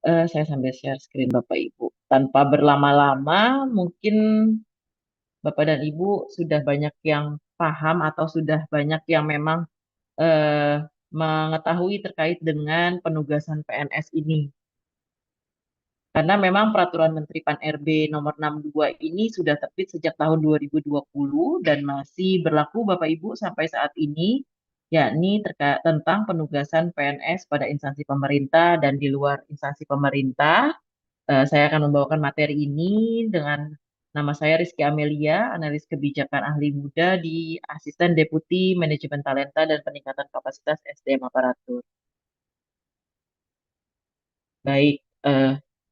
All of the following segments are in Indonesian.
Saya sambil share screen Bapak Ibu. Tanpa berlama-lama, mungkin Bapak dan Ibu sudah banyak yang paham atau sudah banyak yang memang eh, mengetahui terkait dengan penugasan PNS ini. Karena memang Peraturan Menteri Pan-RB nomor 62 ini sudah terbit sejak tahun 2020 dan masih berlaku Bapak Ibu sampai saat ini, yakni terkait tentang penugasan PNS pada instansi pemerintah dan di luar instansi pemerintah. Saya akan membawakan materi ini dengan nama saya Rizky Amelia, analis kebijakan ahli muda di Asisten Deputi Manajemen Talenta dan Peningkatan Kapasitas SDM Aparatur. Baik,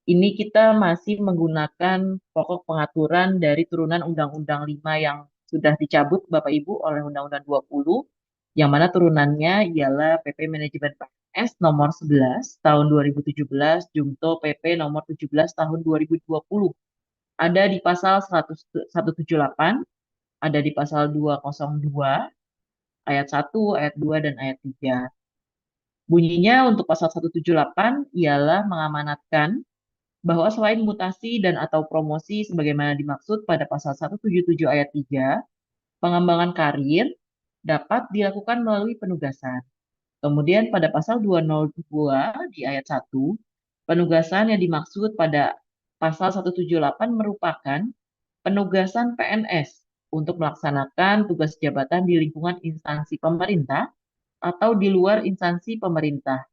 ini kita masih menggunakan pokok pengaturan dari turunan Undang-Undang 5 yang sudah dicabut Bapak Ibu oleh Undang-Undang 20, yang mana turunannya ialah PP Manajemen PNS nomor 11 tahun 2017, Jungto PP nomor 17 tahun 2020. Ada di pasal 178, ada di pasal 202, ayat 1, ayat 2, dan ayat 3. Bunyinya untuk pasal 178 ialah mengamanatkan bahwa selain mutasi dan atau promosi sebagaimana dimaksud pada pasal 177 ayat 3, pengembangan karir dapat dilakukan melalui penugasan. Kemudian pada pasal 202 di ayat 1, penugasan yang dimaksud pada pasal 178 merupakan penugasan PNS untuk melaksanakan tugas jabatan di lingkungan instansi pemerintah atau di luar instansi pemerintah.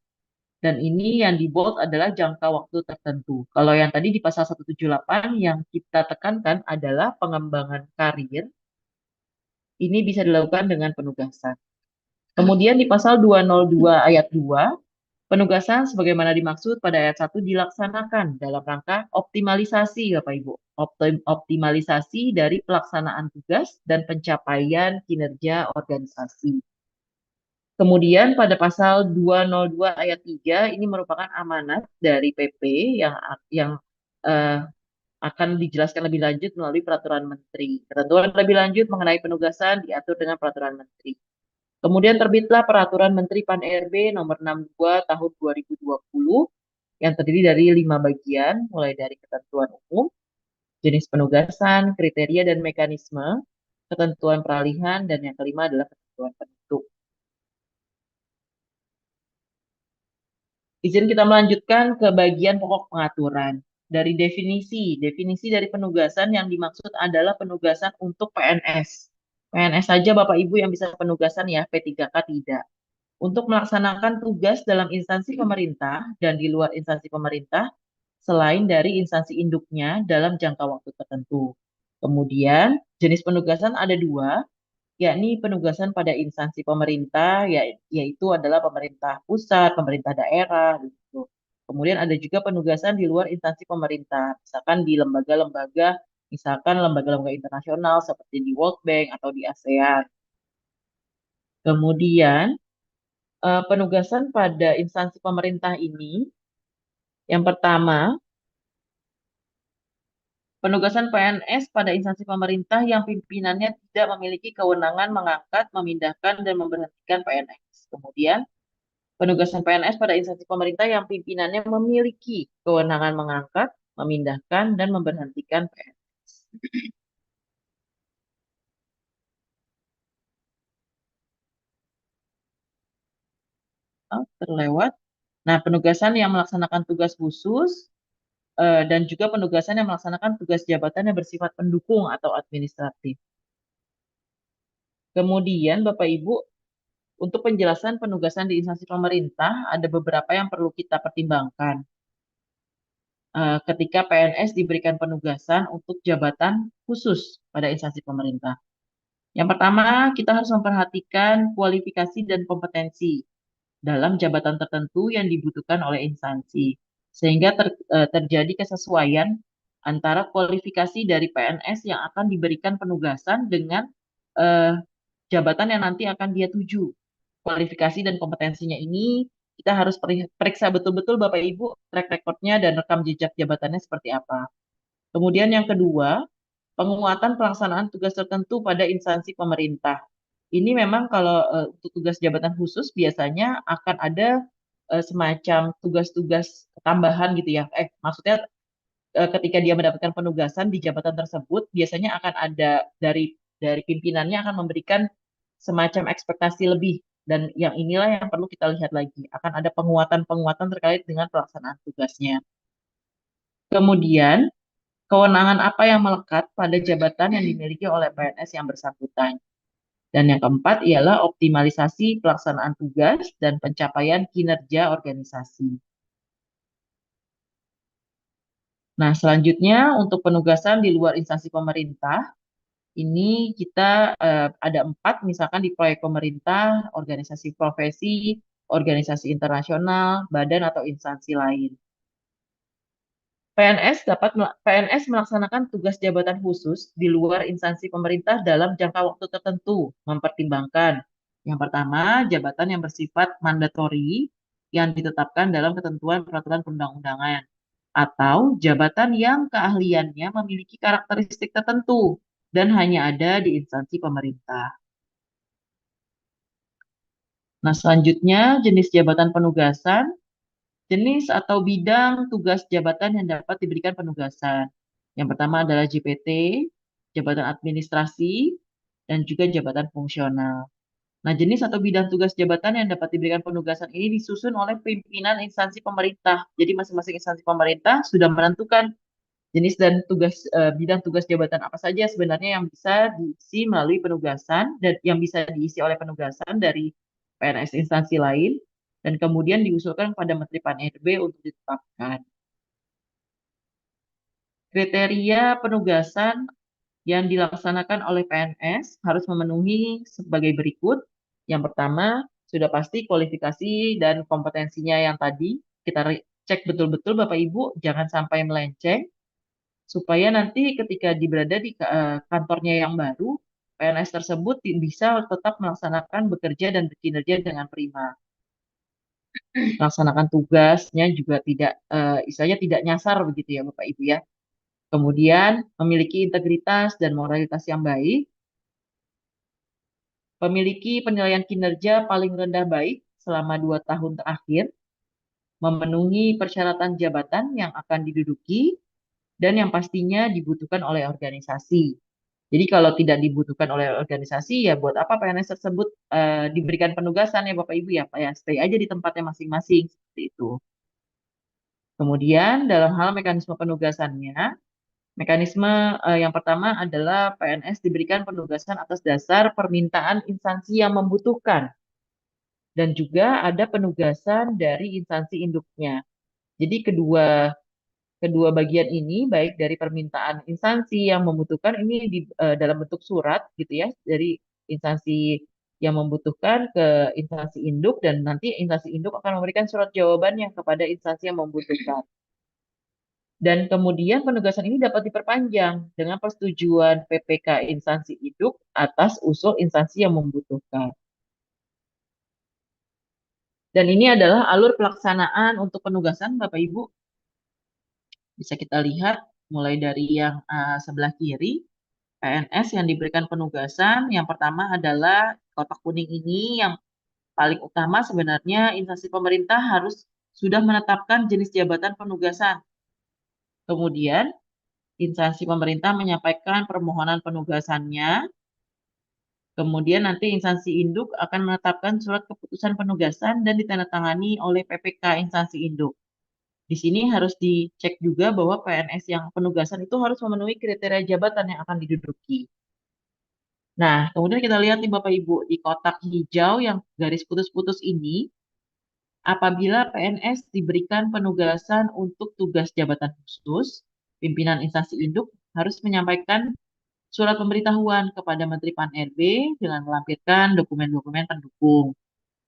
Dan ini yang di bold adalah jangka waktu tertentu. Kalau yang tadi di pasal 178 yang kita tekankan adalah pengembangan karir, ini bisa dilakukan dengan penugasan. Kemudian di pasal 202 ayat 2, penugasan sebagaimana dimaksud pada ayat 1 dilaksanakan dalam rangka optimalisasi, Bapak Ibu. Optimalisasi dari pelaksanaan tugas dan pencapaian kinerja organisasi. Kemudian pada pasal 202 ayat 3 ini merupakan amanat dari PP yang eh, akan dijelaskan lebih lanjut melalui peraturan menteri. Ketentuan lebih lanjut mengenai penugasan diatur dengan peraturan menteri. Kemudian terbitlah peraturan Menteri Pan-RB nomor 62 tahun 2020 yang terdiri dari 5 bagian, mulai dari ketentuan umum, jenis penugasan, kriteria dan mekanisme, ketentuan peralihan, dan yang kelima adalah ketentuan penutup. Izin kita melanjutkan ke bagian pokok pengaturan. Dari definisi dari penugasan yang dimaksud adalah penugasan untuk PNS. PNS saja Bapak Ibu yang bisa penugasan ya, P3K tidak. Untuk melaksanakan tugas dalam instansi pemerintah dan di luar instansi pemerintah, selain dari instansi induknya dalam jangka waktu tertentu. Kemudian, jenis penugasan ada dua, yakni penugasan pada instansi pemerintah, yaitu adalah pemerintah pusat, pemerintah daerah, gitu. Kemudian ada juga penugasan di luar instansi pemerintah, misalkan di lembaga-lembaga, misalkan lembaga-lembaga internasional seperti di World Bank atau di ASEAN. Kemudian, penugasan pada instansi pemerintah ini, yang pertama, penugasan PNS pada instansi pemerintah yang pimpinannya tidak memiliki kewenangan mengangkat, memindahkan, dan memberhentikan PNS. Kemudian, penugasan PNS pada instansi pemerintah yang pimpinannya memiliki kewenangan mengangkat, memindahkan, dan memberhentikan PNS. Oh, terlewat. Nah, penugasan yang melaksanakan tugas khusus dan juga penugasan yang melaksanakan tugas jabatan yang bersifat pendukung atau administratif. Kemudian, Bapak Ibu, untuk penjelasan penugasan di instansi pemerintah, ada beberapa yang perlu kita pertimbangkan ketika PNS diberikan penugasan untuk jabatan khusus pada instansi pemerintah. Yang pertama, kita harus memperhatikan kualifikasi dan kompetensi dalam jabatan tertentu yang dibutuhkan oleh instansi, sehingga terjadi kesesuaian antara kualifikasi dari PNS yang akan diberikan penugasan dengan eh, jabatan yang nanti akan dia tuju. Kualifikasi dan kompetensinya ini kita harus periksa betul-betul Bapak Ibu track recordnya dan rekam jejak jabatannya seperti apa. Kemudian yang kedua, penguatan pelaksanaan tugas tertentu pada instansi pemerintah. Ini memang kalau untuk tugas jabatan khusus biasanya akan ada semacam tugas-tugas tambahan gitu ya. Maksudnya ketika dia mendapatkan penugasan di jabatan tersebut, biasanya akan ada dari pimpinannya akan memberikan semacam ekspektasi lebih. Dan yang inilah yang perlu kita lihat lagi. Akan ada penguatan-penguatan terkait dengan pelaksanaan tugasnya. Kemudian, kewenangan apa yang melekat pada jabatan yang dimiliki oleh PNS yang bersangkutan. Dan yang keempat ialah optimalisasi pelaksanaan tugas dan pencapaian kinerja organisasi. Nah, selanjutnya untuk penugasan di luar instansi pemerintah, ini kita ada 4, misalkan di proyek pemerintah, organisasi profesi, organisasi internasional, badan atau instansi lain. PNS melaksanakan tugas jabatan khusus di luar instansi pemerintah dalam jangka waktu tertentu, mempertimbangkan yang pertama, jabatan yang bersifat mandatori yang ditetapkan dalam ketentuan peraturan perundang-undangan, atau jabatan yang keahliannya memiliki karakteristik tertentu dan hanya ada di instansi pemerintah. Nah, selanjutnya jenis jabatan penugasan. Jenis atau bidang tugas jabatan yang dapat diberikan penugasan. Yang pertama adalah JPT, jabatan administrasi, dan juga jabatan fungsional. Nah, jenis atau bidang tugas jabatan yang dapat diberikan penugasan ini disusun oleh pimpinan instansi pemerintah. Jadi masing-masing instansi pemerintah sudah menentukan jenis dan bidang tugas jabatan apa saja sebenarnya yang bisa diisi melalui penugasan dan yang bisa diisi oleh penugasan dari PNS instansi lain dan kemudian diusulkan pada Menteri Pan-RB untuk ditetapkan. Kriteria penugasan yang dilaksanakan oleh PNS harus memenuhi sebagai berikut. Yang pertama, sudah pasti kualifikasi dan kompetensinya yang tadi kita cek betul-betul Bapak Ibu, jangan sampai melenceng supaya nanti ketika berada di kantornya yang baru, PNS tersebut bisa tetap melaksanakan bekerja dan berkinerja dengan prima. Melaksanakan tugasnya juga tidak, istilahnya tidak nyasar begitu ya Bapak Ibu ya. Kemudian memiliki integritas dan moralitas yang baik, memiliki penilaian kinerja paling rendah baik selama 2 tahun terakhir, memenuhi persyaratan jabatan yang akan diduduki, dan yang pastinya dibutuhkan oleh organisasi. Jadi kalau tidak dibutuhkan oleh organisasi, ya buat apa PNS tersebut diberikan penugasan ya Bapak Ibu ya, Pak ya, stay aja di tempatnya masing-masing seperti itu. Kemudian dalam hal mekanisme penugasannya, mekanisme yang pertama adalah PNS diberikan penugasan atas dasar permintaan instansi yang membutuhkan dan juga ada penugasan dari instansi induknya. Jadi kedua bagian ini baik dari permintaan instansi yang membutuhkan ini dalam bentuk surat gitu ya dari instansi yang membutuhkan ke instansi induk dan nanti instansi induk akan memberikan surat jawabannya kepada instansi yang membutuhkan. Dan kemudian penugasan ini dapat diperpanjang dengan persetujuan PPK instansi induk atas usul instansi yang membutuhkan. Dan ini adalah alur pelaksanaan untuk penugasan Bapak Ibu. Bisa kita lihat mulai dari yang sebelah kiri, PNS yang diberikan penugasan. Yang pertama adalah kotak kuning ini yang paling utama sebenarnya instansi pemerintah harus sudah menetapkan jenis jabatan penugasan. Kemudian instansi pemerintah menyampaikan permohonan penugasannya. Kemudian nanti instansi induk akan menetapkan surat keputusan penugasan dan ditandatangani oleh PPK instansi induk. Di sini harus dicek juga bahwa PNS yang penugasan itu harus memenuhi kriteria jabatan yang akan diduduki. Nah, kemudian kita lihat nih Bapak Ibu, di kotak hijau yang garis putus-putus ini, apabila PNS diberikan penugasan untuk tugas jabatan khusus, pimpinan instansi induk harus menyampaikan surat pemberitahuan kepada Menteri Pan-RB dengan melampirkan dokumen-dokumen pendukung.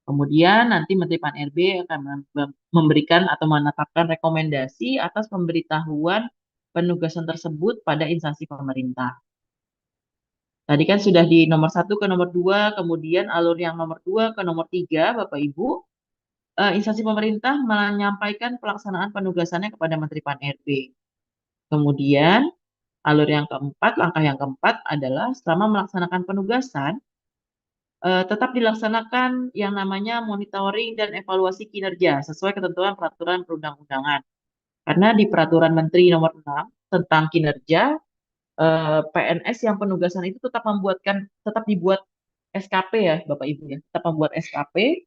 Kemudian nanti Menteri Pan-RB akan memberikan atau menetapkan rekomendasi atas pemberitahuan penugasan tersebut pada instansi pemerintah. Tadi kan sudah di nomor 1 ke nomor 2, kemudian alur yang nomor 2 ke nomor 3, Bapak Ibu, instansi pemerintah menyampaikan pelaksanaan penugasannya kepada Menteri Pan-RB. Kemudian alur yang keempat, langkah yang keempat adalah selama melaksanakan penugasan, tetap dilaksanakan yang namanya monitoring dan evaluasi kinerja sesuai ketentuan peraturan perundang-undangan. Karena di Peraturan Menteri Nomor 6 tentang kinerja, PNS yang penugasan itu tetap dibuat SKP ya, Bapak Ibu ya, tetap membuat SKP,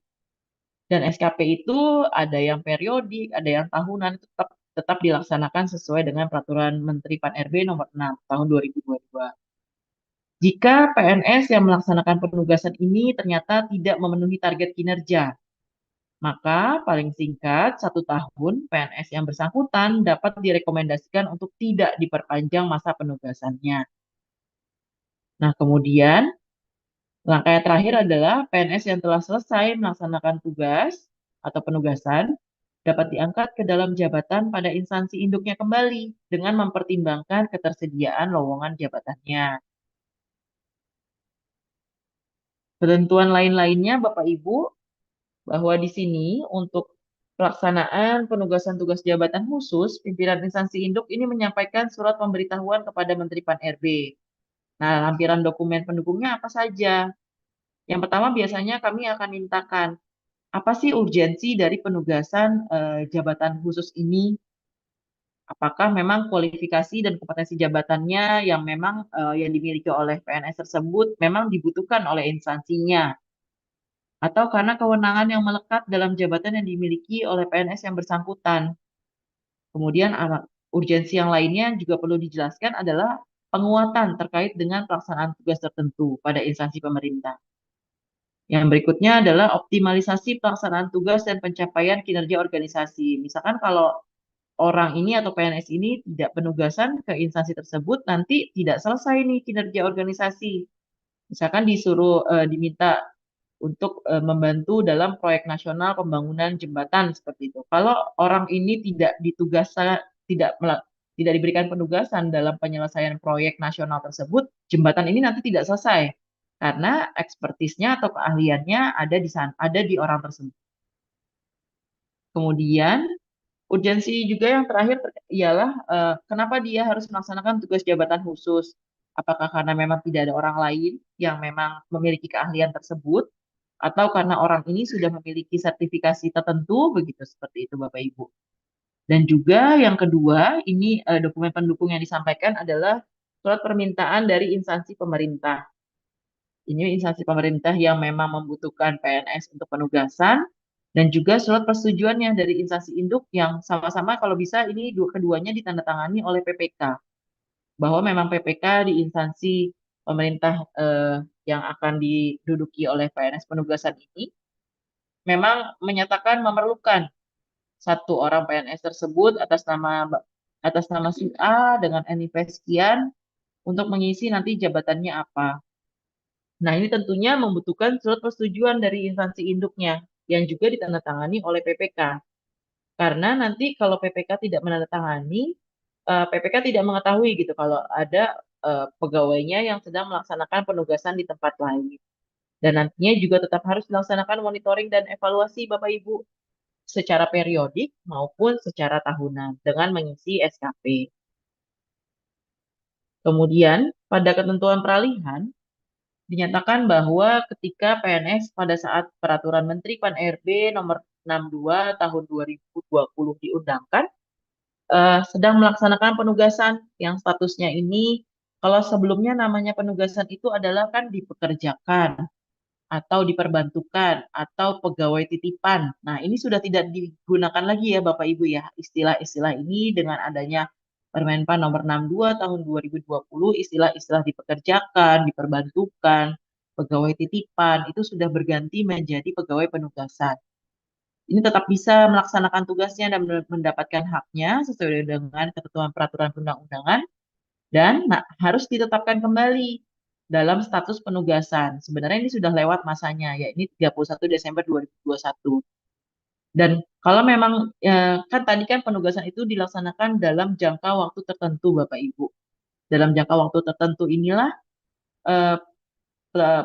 dan SKP itu ada yang periodik, ada yang tahunan, itu tetap tetap dilaksanakan sesuai dengan Peraturan Menteri Pan-RB Nomor 6 tahun 2022. Jika PNS yang melaksanakan penugasan ini ternyata tidak memenuhi target kinerja, maka paling singkat 1 tahun PNS yang bersangkutan dapat direkomendasikan untuk tidak diperpanjang masa penugasannya. Nah, kemudian langkah yang terakhir adalah PNS yang telah selesai melaksanakan tugas atau penugasan dapat diangkat ke dalam jabatan pada instansi induknya kembali dengan mempertimbangkan ketersediaan lowongan jabatannya. Ketentuan lain-lainnya, Bapak Ibu, bahwa di sini untuk pelaksanaan penugasan tugas jabatan khusus, pimpinan instansi induk ini menyampaikan surat pemberitahuan kepada Menteri Pan-RB. Nah, lampiran dokumen pendukungnya apa saja? Yang pertama biasanya kami akan mintakan, apa sih urgensi dari penugasan jabatan khusus ini? Apakah memang kualifikasi dan kompetensi jabatannya yang memang yang dimiliki oleh PNS tersebut memang dibutuhkan oleh instansinya? Atau karena kewenangan yang melekat dalam jabatan yang dimiliki oleh PNS yang bersangkutan. Kemudian urgensi yang lainnya juga perlu dijelaskan adalah penguatan terkait dengan pelaksanaan tugas tertentu pada instansi pemerintah. Yang berikutnya adalah optimalisasi pelaksanaan tugas dan pencapaian kinerja organisasi. Misalkan kalau orang ini atau PNS ini tidak penugasan ke instansi tersebut, nanti tidak selesai nih kinerja organisasi. Misalkan diminta untuk membantu dalam proyek nasional pembangunan jembatan seperti itu. Kalau orang ini tidak tidak diberikan penugasan dalam penyelesaian proyek nasional tersebut, jembatan ini nanti tidak selesai karena ekspertisnya atau keahliannya ada di sana, ada di orang tersebut. Kemudian urgensi juga yang terakhir ialah kenapa dia harus melaksanakan tugas jabatan khusus? Apakah karena memang tidak ada orang lain yang memang memiliki keahlian tersebut, atau karena orang ini sudah memiliki sertifikasi tertentu, begitu seperti itu Bapak Ibu. Dan juga yang kedua, ini dokumen pendukung yang disampaikan adalah surat permintaan dari instansi pemerintah. Ini instansi pemerintah yang memang membutuhkan PNS untuk penugasan, dan juga surat persetujuannya dari instansi induk yang sama-sama kalau bisa ini keduanya ditandatangani oleh PPK. Bahwa memang PPK di instansi pemerintah yang akan diduduki oleh PNS penugasan ini memang menyatakan memerlukan 1 orang PNS tersebut atas nama si A dengan NIP sekian untuk mengisi nanti jabatannya apa. Nah, ini tentunya membutuhkan surat persetujuan dari instansi induknya yang juga ditandatangani oleh PPK. Karena nanti kalau PPK tidak menandatangani, PPK tidak mengetahui gitu kalau ada pegawainya yang sedang melaksanakan penugasan di tempat lain. Dan nantinya juga tetap harus dilaksanakan monitoring dan evaluasi Bapak Ibu secara periodik maupun secara tahunan dengan mengisi SKP. Kemudian, pada ketentuan peralihan, dinyatakan bahwa ketika PNS pada saat Peraturan Menteri Pan-RB Nomor 62 Tahun 2020 diundangkan, sedang melaksanakan penugasan yang statusnya ini, kalau sebelumnya namanya penugasan itu adalah kan dipekerjakan atau diperbantukan atau pegawai titipan. Nah, ini sudah tidak digunakan lagi ya Bapak Ibu ya. Istilah-istilah ini dengan adanya Permenpan nomor 62 tahun 2020, istilah-istilah dipekerjakan, diperbantukan, pegawai titipan itu sudah berganti menjadi pegawai penugasan. Ini tetap bisa melaksanakan tugasnya dan mendapatkan haknya sesuai dengan ketentuan peraturan perundang-undangan dan harus ditetapkan kembali dalam status penugasan. Sebenarnya ini sudah lewat masanya, yakni 31 Desember 2021. Dan kalau memang kan tadi kan penugasan itu dilaksanakan dalam jangka waktu tertentu, Bapak Ibu. Dalam jangka waktu tertentu inilah eh,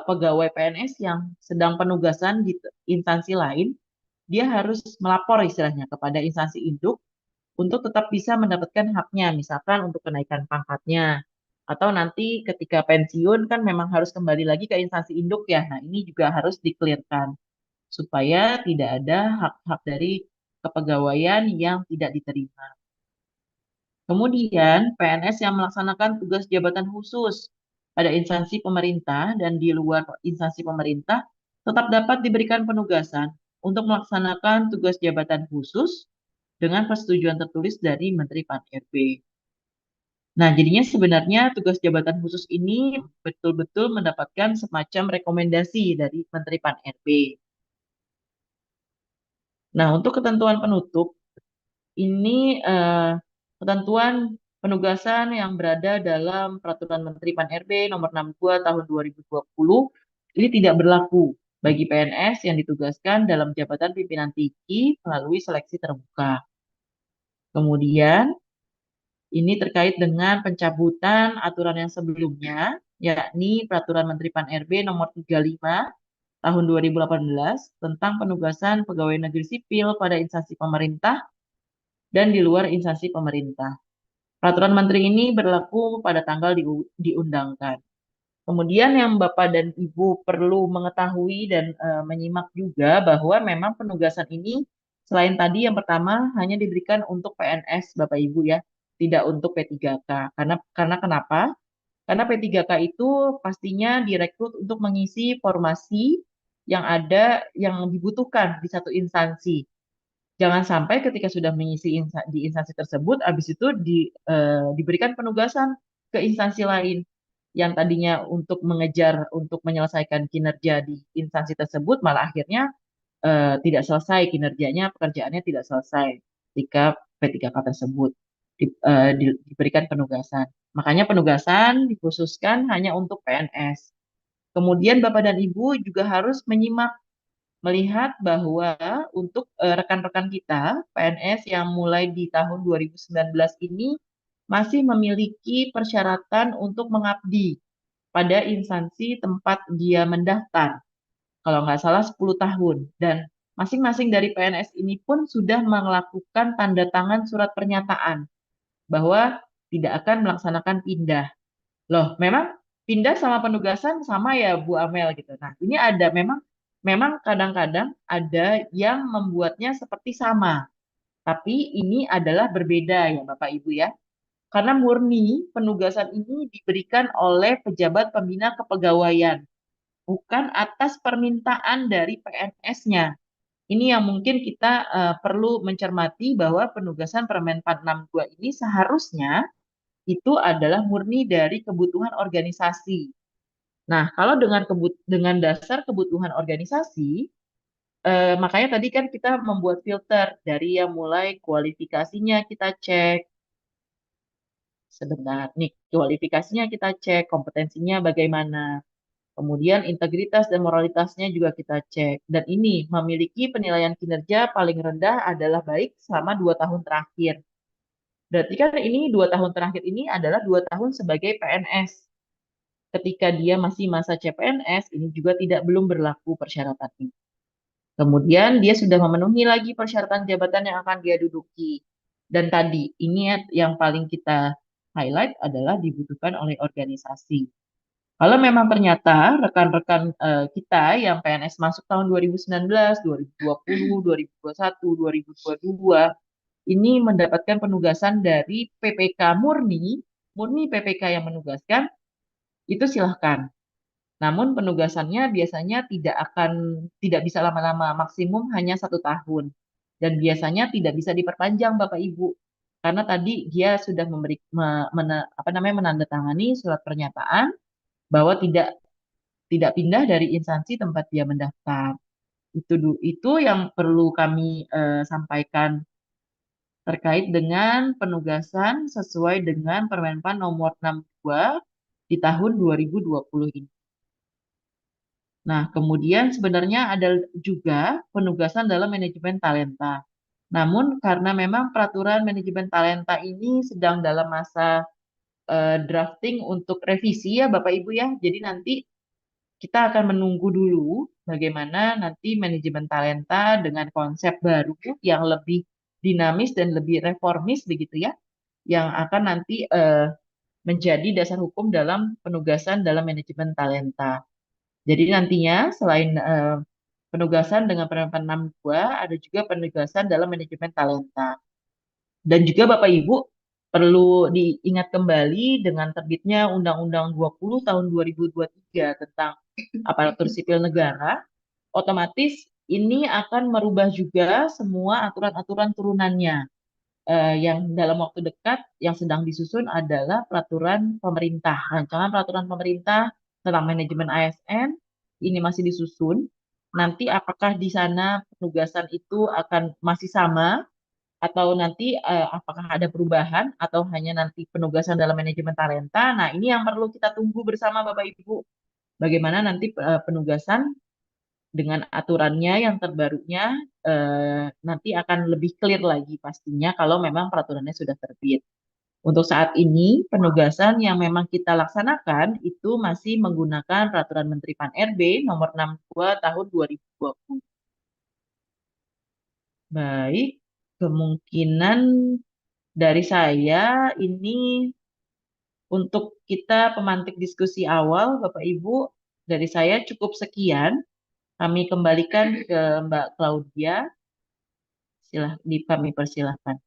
pegawai PNS yang sedang penugasan di instansi lain, dia harus melapor istilahnya kepada instansi induk untuk tetap bisa mendapatkan haknya, misalkan untuk kenaikan pangkatnya, Atau nanti ketika pensiun kan memang harus kembali lagi ke instansi induk ya. Nah, ini juga harus dikelirkan supaya tidak ada hak-hak dari kepegawaian yang tidak diterima. Kemudian, PNS yang melaksanakan tugas jabatan khusus pada instansi pemerintah dan di luar instansi pemerintah tetap dapat diberikan penugasan untuk melaksanakan tugas jabatan khusus dengan persetujuan tertulis dari Menteri Pan-RB. Nah, jadinya sebenarnya tugas jabatan khusus ini betul-betul mendapatkan semacam rekomendasi dari Menteri Pan-RB. Nah, untuk ketentuan penutup, ini ketentuan penugasan yang berada dalam Peraturan Menteri Pan-RB Nomor 62 Tahun 2020 ini tidak berlaku bagi PNS yang ditugaskan dalam jabatan pimpinan tinggi melalui seleksi terbuka. Kemudian, ini terkait dengan pencabutan aturan yang sebelumnya, yakni Peraturan Menteri Pan-RB Nomor 35 Tahun 2018 tentang penugasan pegawai negeri sipil pada instansi pemerintah dan di luar instansi pemerintah. Peraturan Menteri ini berlaku pada tanggal diundangkan. Kemudian yang Bapak dan Ibu perlu mengetahui dan menyimak juga bahwa memang penugasan ini selain tadi yang pertama hanya diberikan untuk PNS Bapak Ibu ya, tidak untuk P3K. Karena kenapa? Karena P3K itu pastinya direkrut untuk mengisi formasi yang ada yang dibutuhkan di satu instansi. Jangan sampai ketika sudah mengisi di instansi tersebut, habis itu diberikan penugasan ke instansi lain yang tadinya untuk mengejar, untuk menyelesaikan kinerja di instansi tersebut, malah akhirnya tidak selesai kinerjanya, pekerjaannya tidak selesai ketika P3K tersebut diberikan penugasan. Makanya penugasan dikhususkan hanya untuk PNS. Kemudian Bapak dan Ibu juga harus menyimak melihat bahwa untuk rekan-rekan kita PNS yang mulai di tahun 2019 ini masih memiliki persyaratan untuk mengabdi pada instansi tempat dia mendaftar. Kalau nggak salah 10 tahun. Dan masing-masing dari PNS ini pun sudah melakukan tanda tangan surat pernyataan bahwa tidak akan melaksanakan pindah. Loh, memang pindah sama penugasan sama ya Bu Amel gitu. Nah, ini ada memang memang kadang-kadang ada yang membuatnya seperti sama, tapi ini adalah berbeda ya Bapak Ibu ya. Karena murni penugasan ini diberikan oleh pejabat pembina kepegawaian, bukan atas permintaan dari PNS-nya. Ini yang mungkin kita perlu mencermati bahwa penugasan Permen 462 ini seharusnya itu adalah murni dari kebutuhan organisasi. Nah, kalau dengan dasar kebutuhan organisasi, makanya tadi kan kita membuat filter dari yang mulai kualifikasinya kita cek sebentar. Nih, kualifikasinya kita cek, kompetensinya bagaimana. Kemudian integritas dan moralitasnya juga kita cek. Dan ini memiliki penilaian kinerja paling rendah adalah baik selama 2 tahun terakhir. Berarti kan ini 2 tahun terakhir ini adalah 2 tahun sebagai PNS. Ketika dia masih masa CPNS, ini juga belum berlaku persyaratan ini. Kemudian dia sudah memenuhi lagi persyaratan jabatan yang akan dia duduki. Dan tadi, ini yang paling kita highlight adalah dibutuhkan oleh organisasi. Kalau memang ternyata rekan-rekan kita yang PNS masuk tahun 2019, 2020, 2021, 2022, ini mendapatkan penugasan dari PPK murni, murni PPK yang menugaskan, itu silahkan. Namun penugasannya biasanya tidak bisa lama-lama, maksimum hanya 1 tahun. Dan biasanya tidak bisa diperpanjang Bapak Ibu. Karena tadi dia sudah menandatangani surat pernyataan bahwa tidak pindah dari instansi tempat dia mendaftar. Itu yang perlu kami sampaikan terkait dengan penugasan sesuai dengan Permenpan nomor 62 di tahun 2020 ini. Nah, kemudian sebenarnya ada juga penugasan dalam manajemen talenta. Namun karena memang peraturan manajemen talenta ini sedang dalam masa drafting untuk revisi ya Bapak Ibu ya. Jadi nanti kita akan menunggu dulu bagaimana nanti manajemen talenta dengan konsep baru yang lebih dinamis dan lebih reformis begitu ya, yang akan nanti menjadi dasar hukum dalam penugasan dalam manajemen talenta. Jadi nantinya selain penugasan dengan penerapan 62, ada juga penugasan dalam manajemen talenta. Dan juga Bapak Ibu perlu diingat kembali dengan terbitnya Undang-Undang 20 tahun 2023 tentang aparatur sipil negara, otomatis ini akan merubah juga semua aturan-aturan turunannya. Yang dalam waktu dekat yang sedang disusun adalah peraturan pemerintah, rancangan peraturan pemerintah tentang manajemen ASN ini masih disusun. Nanti apakah di sana penugasan itu akan masih sama atau nanti apakah ada perubahan atau hanya nanti penugasan dalam manajemen talenta? Nah, ini yang perlu kita tunggu bersama Bapak Ibu. Bagaimana nanti penugasan dengan aturannya yang terbarunya nanti akan lebih clear lagi pastinya kalau memang peraturannya sudah terbit. Untuk saat ini, penugasan yang memang kita laksanakan itu masih menggunakan Peraturan Menteri Pan-RB nomor 62 tahun 2020. Baik, kemungkinan dari saya ini untuk kita pemantik diskusi awal, Bapak Ibu, dari saya cukup sekian. Kami kembalikan ke Mbak Claudia. Kami persilahkan.